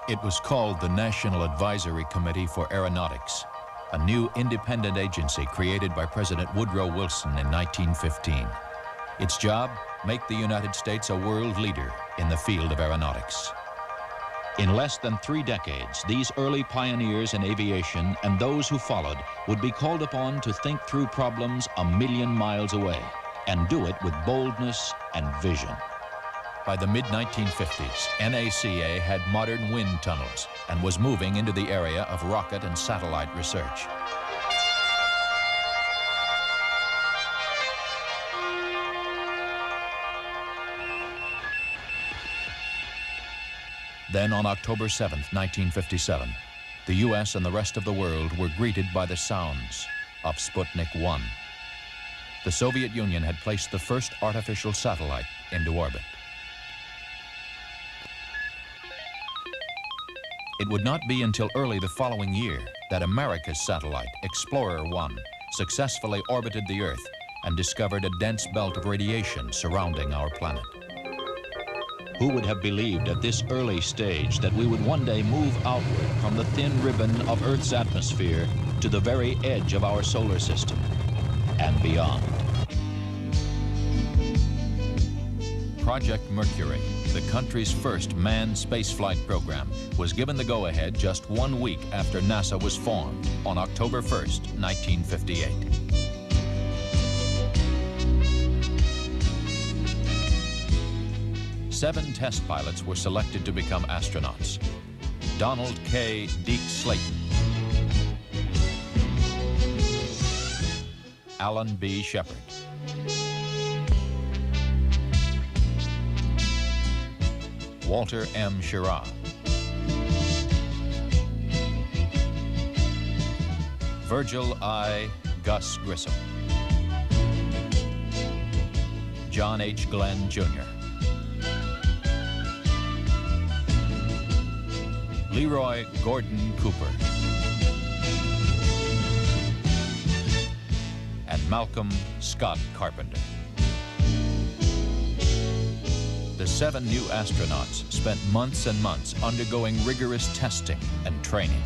It was called the National Advisory Committee for Aeronautics, a new independent agency created by President Woodrow Wilson in 1915. Its job, make the United States a world leader in the field of aeronautics. In less than 3 decades, these early pioneers in aviation and those who followed would be called upon to think through problems a million miles away and do it with boldness and vision. By the mid-1950s, NACA had modern wind tunnels and was moving into the area of rocket and satellite research. Then on October 7, 1957, the U.S. and the rest of the world were greeted by the sounds of Sputnik 1. The Soviet Union had placed the first artificial satellite into orbit. It would not be until early the following year that America's satellite, Explorer 1, successfully orbited the Earth and discovered a dense belt of radiation surrounding our planet. Who would have believed at this early stage that we would one day move outward from the thin ribbon of Earth's atmosphere to the very edge of our solar system and beyond? Project Mercury, the country's first manned spaceflight program, was given the go-ahead just 1 week after NASA was formed on October 1st, 1958. Seven test pilots were selected to become astronauts. Donald K. Deke Slayton, Alan B. Shepard, Walter M. Schirra, Virgil I. Gus Grissom, John H. Glenn, Jr., Leroy Gordon Cooper, and Malcolm Scott Carpenter. The 7 new astronauts spent months and months undergoing rigorous testing and training.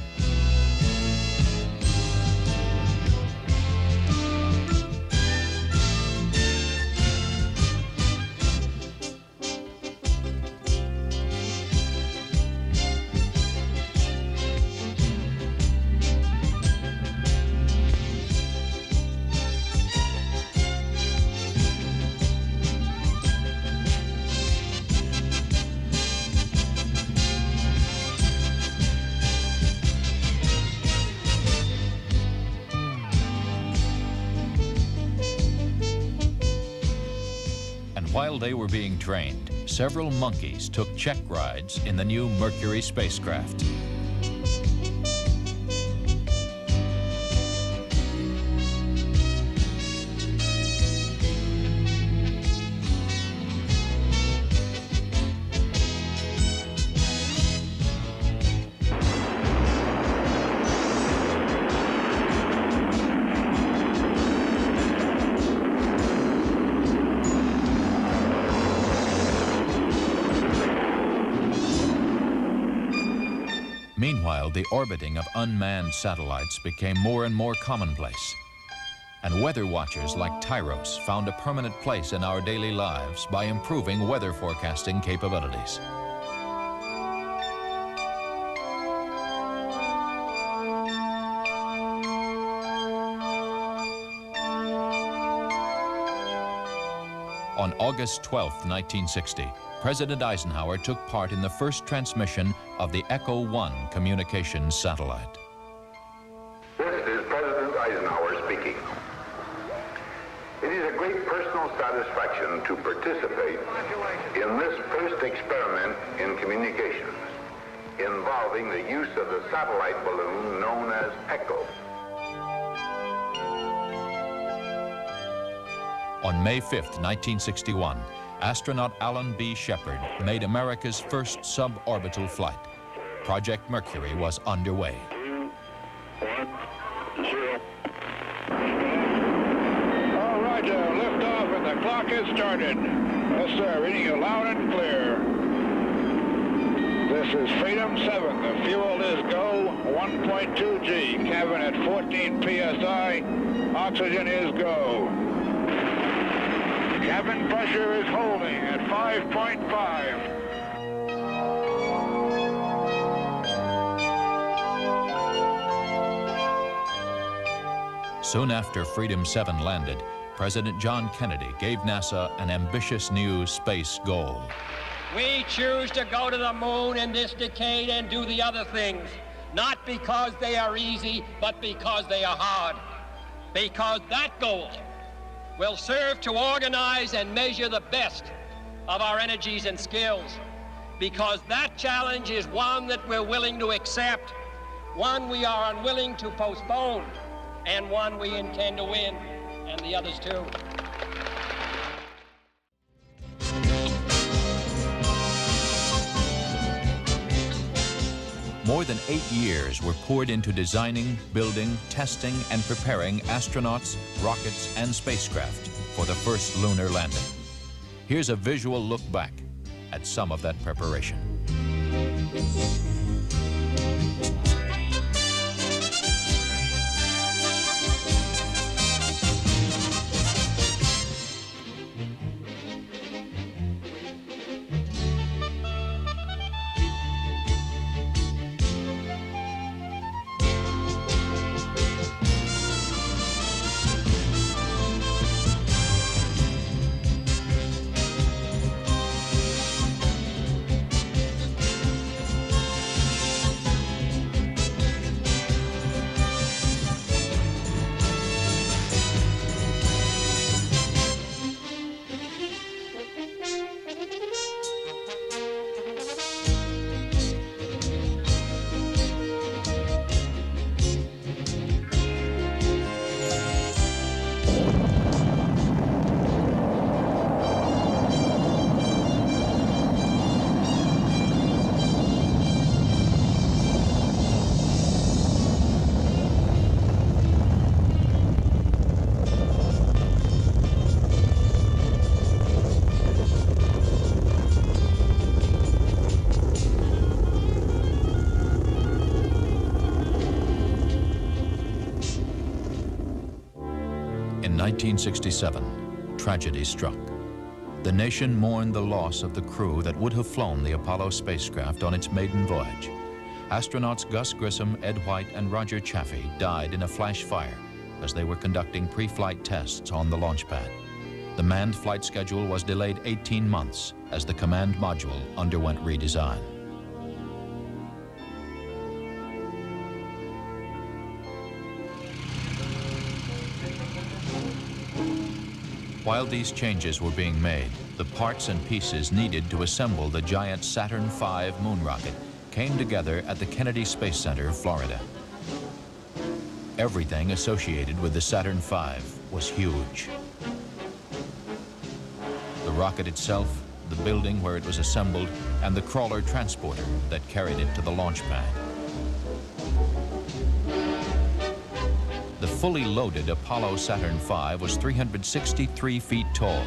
While they were being trained, several monkeys took check rides in the new Mercury spacecraft. Meanwhile, the orbiting of unmanned satellites became more and more commonplace. And weather watchers like Tyros found a permanent place in our daily lives by improving weather forecasting capabilities. On August 12, 1960, President Eisenhower took part in the first transmission of the Echo 1 communications satellite. This is President Eisenhower speaking. It is a great personal satisfaction to participate in this first experiment in communications involving the use of the satellite balloon known as Echo. On May 5, 1961, astronaut Alan B. Shepard made America's first suborbital flight. Project Mercury was underway. 2, 1, 0. All right, lift off and the clock has started. Yes, sir, reading you loud and clear. This is Freedom 7. The fuel is go, 1.2 G. Cabin at 14 PSI. Oxygen is go. Cabin pressure is holding at 5.5. Soon after Freedom 7 landed, President John Kennedy gave NASA an ambitious new space goal. We choose to go to the moon in this decade and do the other things, not because they are easy, but because they are hard. Because that goal will serve to organize and measure the best of our energies and skills. Because that challenge is one that we're willing to accept, one we are unwilling to postpone, and one we intend to win, and the others too. More than 8 years were poured into designing, building, testing, and preparing astronauts, rockets, and spacecraft for the first lunar landing. Here's a visual look back at some of that preparation. In 1967, tragedy struck. The nation mourned the loss of the crew that would have flown the Apollo spacecraft on its maiden voyage. Astronauts Gus Grissom, Ed White, and Roger Chaffee died in a flash fire as they were conducting pre-flight tests on the launch pad. The manned flight schedule was delayed 18 months as the command module underwent redesign. While these changes were being made, the parts and pieces needed to assemble the giant Saturn V moon rocket came together at the Kennedy Space Center, Florida. Everything associated with the Saturn V was huge. The rocket itself, the building where it was assembled, and the crawler transporter that carried it to the launch pad. The fully loaded Apollo Saturn V was 363 feet tall.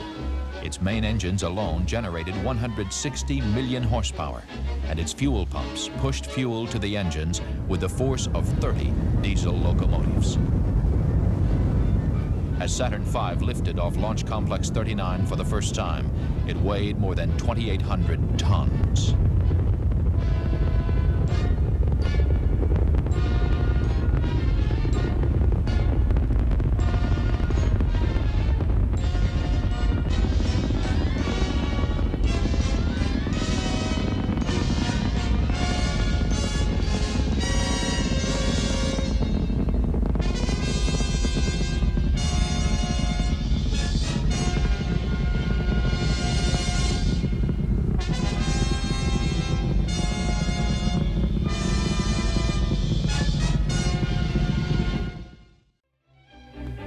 Its main engines alone generated 160 million horsepower, and its fuel pumps pushed fuel to the engines with the force of 30 diesel locomotives. As Saturn V lifted off Launch Complex 39 for the first time, it weighed more than 2,800 tons.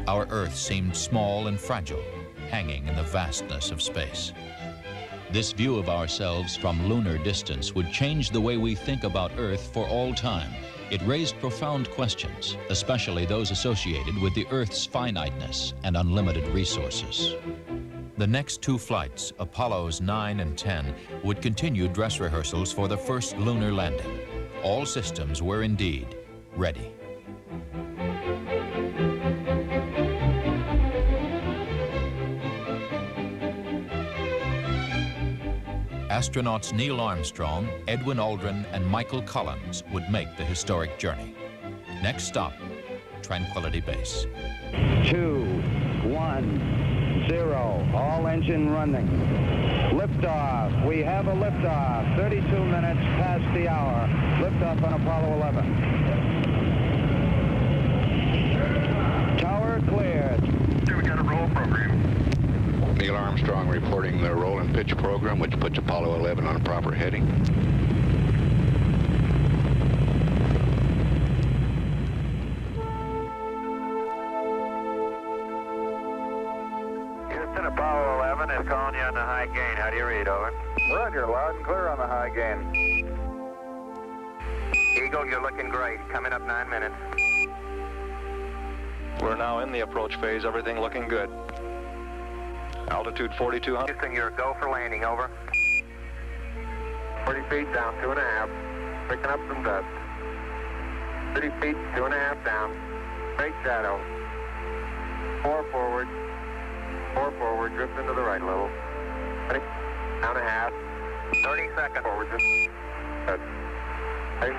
Our Earth seemed small and fragile, hanging in the vastness of space. This view of ourselves from lunar distance would change the way we think about Earth for all time. It raised profound questions, especially those associated with the Earth's finiteness and unlimited resources. The next two flights, Apollos 9 and 10, would continue dress rehearsals for the first lunar landing. All systems were indeed ready. Astronauts Neil Armstrong, Edwin Aldrin, and Michael Collins would make the historic journey. Next stop, Tranquility Base. 2, 1, 0. All engine running. Liftoff. We have a liftoff. 32 minutes past the hour. Liftoff on Apollo 11. Tower cleared. We got a roll program. Neil Armstrong reporting the roll and pitch program, which puts Apollo 11 on a proper heading. Houston, Apollo 11 is calling you on the high gain. How do you read, over? Roger, loud and clear on the high gain. Eagle, you're looking great. Coming up 9 minutes. We're now in the approach phase, everything looking good. Altitude 4,200. Houston, you're go for landing, over. 40 feet down, 2.5. Picking up some dust. 30 feet, 2.5 down. Straight shadow. 4 forward. 4 forward, drift into the right a little. 20, down a half. 30 seconds. Forward, just. Good. Hey.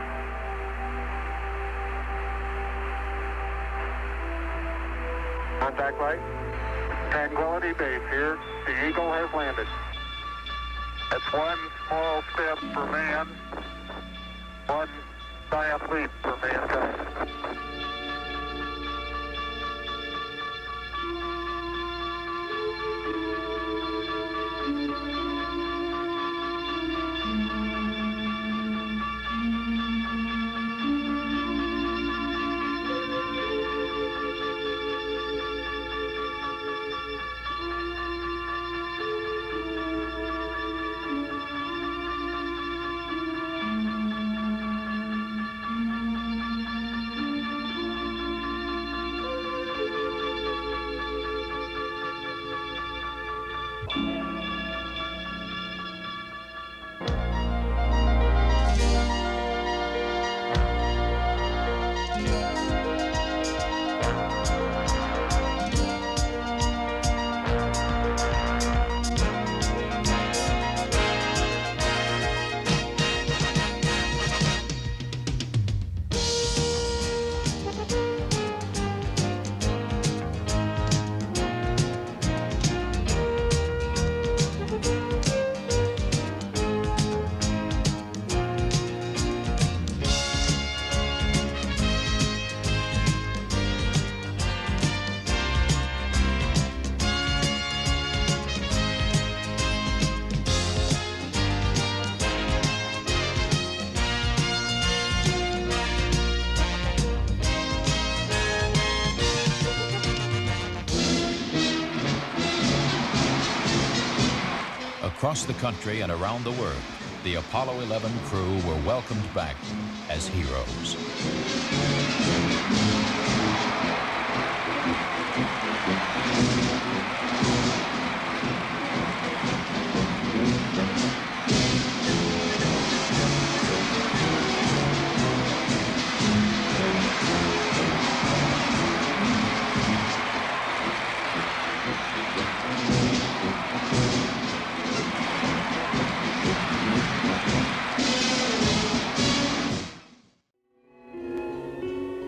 Contact light. Tranquility Base here. The Eagle has landed. That's one small step for man, one giant leap for mankind. Across the country and around the world, the Apollo 11 crew were welcomed back as heroes.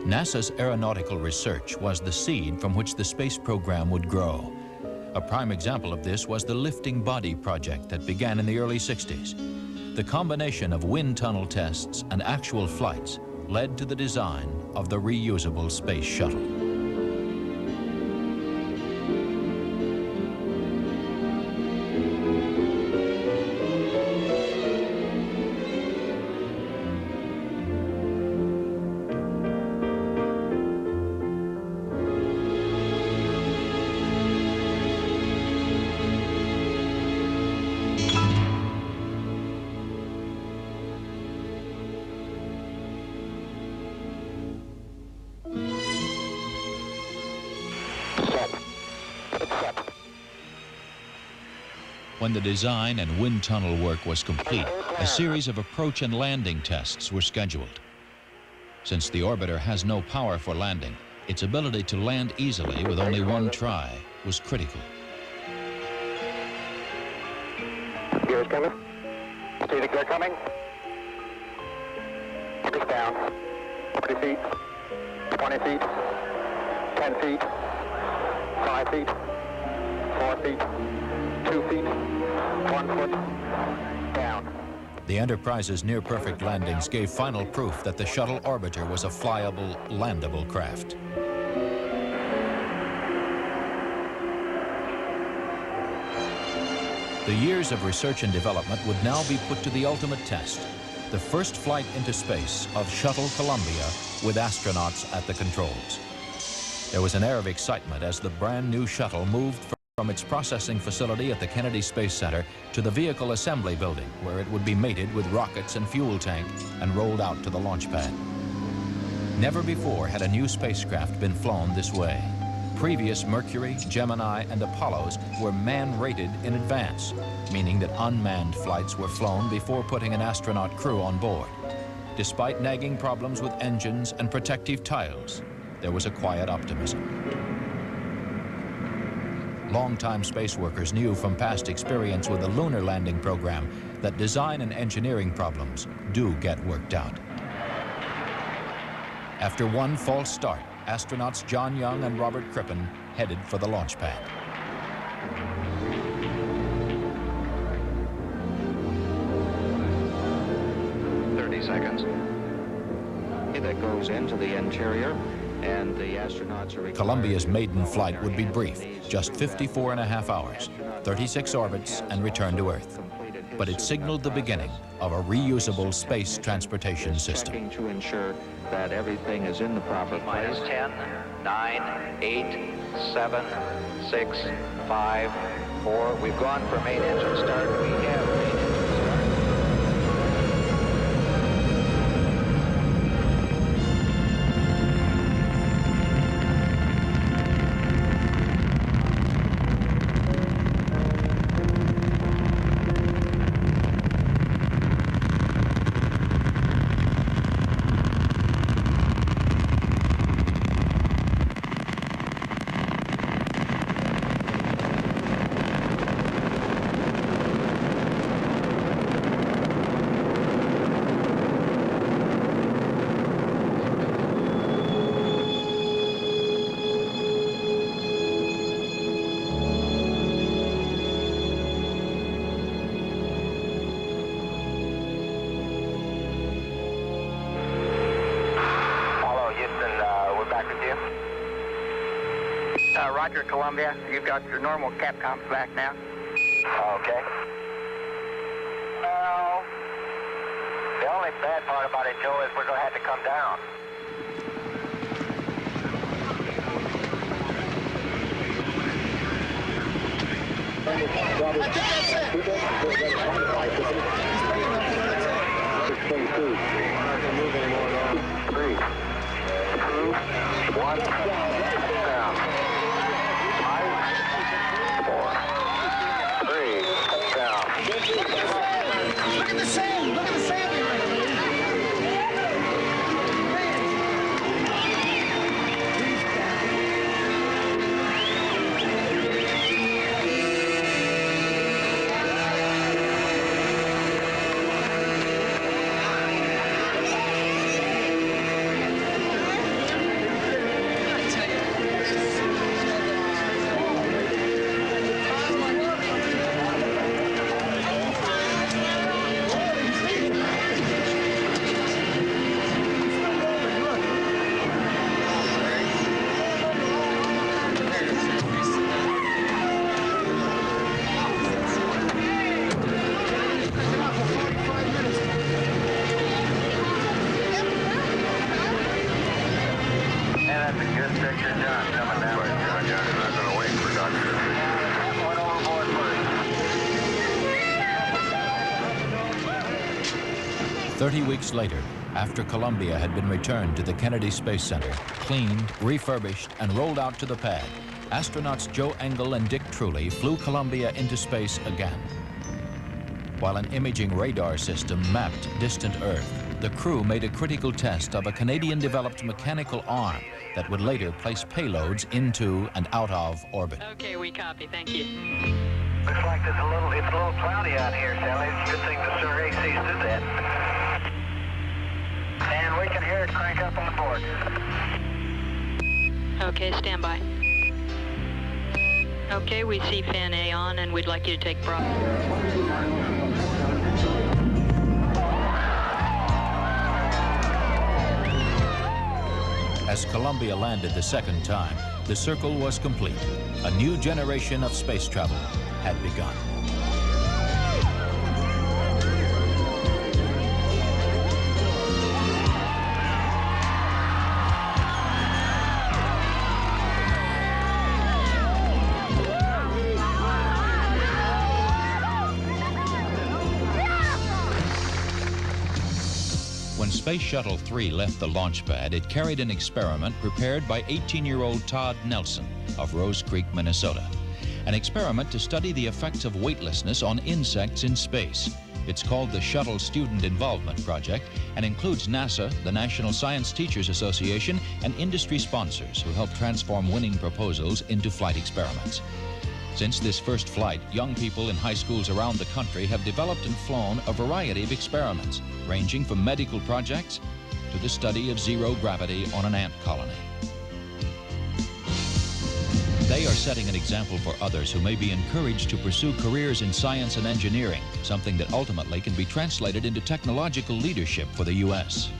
NASA's aeronautical research was the seed from which the space program would grow. A prime example of this was the Lifting Body project that began in the early 60s. The combination of wind tunnel tests and actual flights led to the design of the reusable space shuttle. When the design and wind tunnel work was complete, a series of approach and landing tests were scheduled. Since the orbiter has no power for landing, its ability to land easily with only one try was critical. Gears coming. Steering clear coming. Gears down. 40 feet. 20 feet. 10 feet. 5 feet. 4 feet. 2 feet. 1 foot. Down. The Enterprise's near-perfect landings gave final proof that the shuttle orbiter was a flyable, landable craft. The years of research and development would now be put to the ultimate test, the first flight into space of Shuttle Columbia with astronauts at the controls. There was an air of excitement as the brand new shuttle moved from its processing facility at the Kennedy Space Center to the vehicle assembly building, where it would be mated with rockets and fuel tank and rolled out to the launch pad. Never before had a new spacecraft been flown this way. Previous Mercury, Gemini, and Apollos were man-rated in advance, meaning that unmanned flights were flown before putting an astronaut crew on board. Despite nagging problems with engines and protective tiles, there was a quiet optimism. Longtime space workers knew from past experience with the lunar landing program that design and engineering problems do get worked out. After one false start, astronauts John Young and Robert Crippen headed for the launch pad. Seconds. That goes into the interior, and the astronauts are Columbia's maiden flight would be brief, just 54.5 hours, 36 orbits, and return to Earth. But it signaled the beginning of a reusable space transportation system. To ensure that everything is in the proper place. Minus 10, 9, 8, 7, 6, 5, 4. We've gone for main engine start. We have main engine start. Roger, Columbia. You've got your normal Capcoms back now. Okay. Well, the only bad part about it, Joe, is we're going to have to come down. I think that's it. 3, 2, 1, down. 5, 4, 3, down. Look at the sand. Look at the sand. That's a good picture, John, coming down. Right, John, I'm not going to wait for Dr. Have one overboard first. 30 weeks later, after Columbia had been returned to the Kennedy Space Center, cleaned, refurbished, and rolled out to the pad, astronauts Joe Engle and Dick Truly flew Columbia into space again. While an imaging radar system mapped distant Earth, the crew made a critical test of a Canadian-developed mechanical arm that would later place payloads into and out of orbit. Okay, we copy. Thank you. Looks like it's a little cloudy out here, Sally. It's a good thing the Sir AC's did that. And we can hear it crank up on board. Okay, stand by. Okay, we see fan A on, and we'd like you to take broad. As Columbia landed the second time, the circle was complete. A new generation of space travel had begun. When Space Shuttle 3 left the launch pad, it carried an experiment prepared by 18-year-old Todd Nelson of Rose Creek, Minnesota. An experiment to study the effects of weightlessness on insects in space. It's called the Shuttle Student Involvement Project and includes NASA, the National Science Teachers Association, and industry sponsors who help transform winning proposals into flight experiments. Since this first flight, young people in high schools around the country have developed and flown a variety of experiments, ranging from medical projects to the study of zero gravity on an ant colony. They are setting an example for others who may be encouraged to pursue careers in science and engineering, something that ultimately can be translated into technological leadership for the U.S.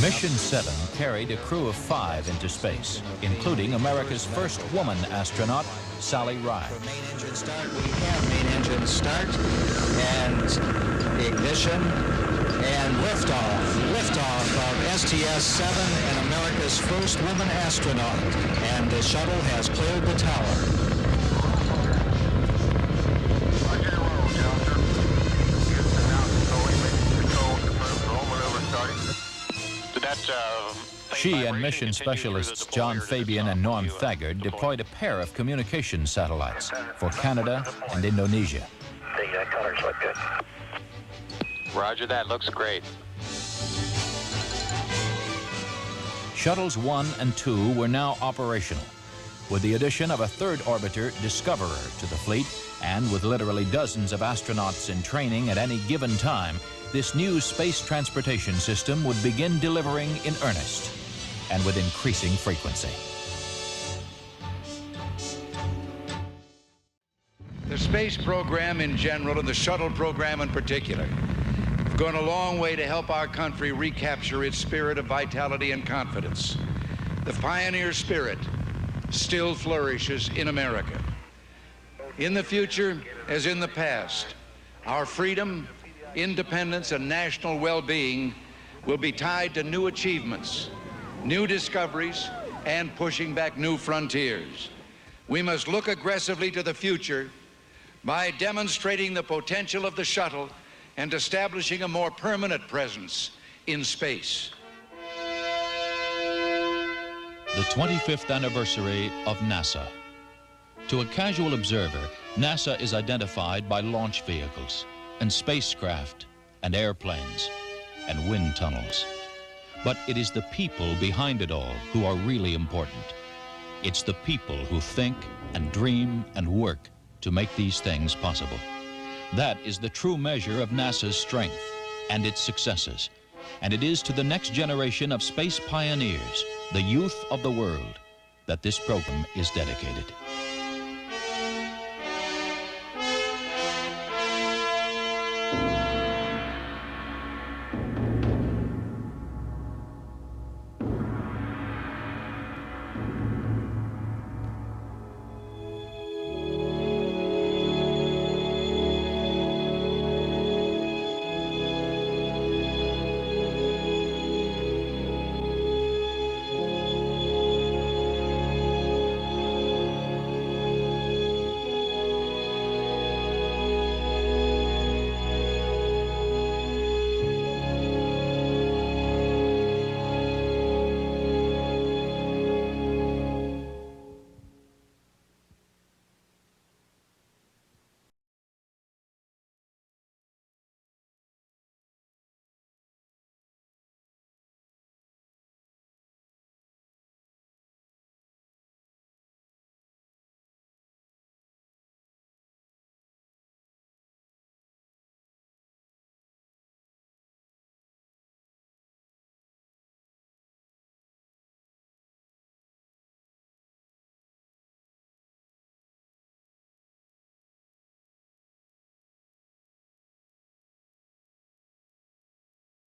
Mission 7 carried a crew of 5 into space, including America's first woman astronaut, Sally Ride. For main engine start, we have main engine start and ignition and liftoff. Liftoff of STS-7 and America's first woman astronaut. And the shuttle has cleared the tower. She and mission specialists John Fabian and Norm Thagard deployed a pair of communication satellites for Canada and Indonesia. The colors look good. Roger that, looks great. Shuttles 1 and 2 were now operational, with the addition of a third orbiter, Discoverer, to the fleet, and with literally dozens of astronauts in training at any given time, this new space transportation system would begin delivering in earnest and with increasing frequency. The space program in general and the shuttle program in particular have gone a long way to help our country recapture its spirit of vitality and confidence. The pioneer spirit still flourishes in America. In the future, as in the past, our freedom, independence, and national well-being will be tied to new achievements, new discoveries, and pushing back new frontiers. We must look aggressively to the future by demonstrating the potential of the shuttle and establishing a more permanent presence in space. The 25th anniversary of NASA. To a casual observer, NASA is identified by launch vehicles and spacecraft and airplanes and wind tunnels. But it is the people behind it all who are really important. It's the people who think and dream and work to make these things possible. That is the true measure of NASA's strength and its successes. And it is to the next generation of space pioneers, the youth of the world, that this program is dedicated.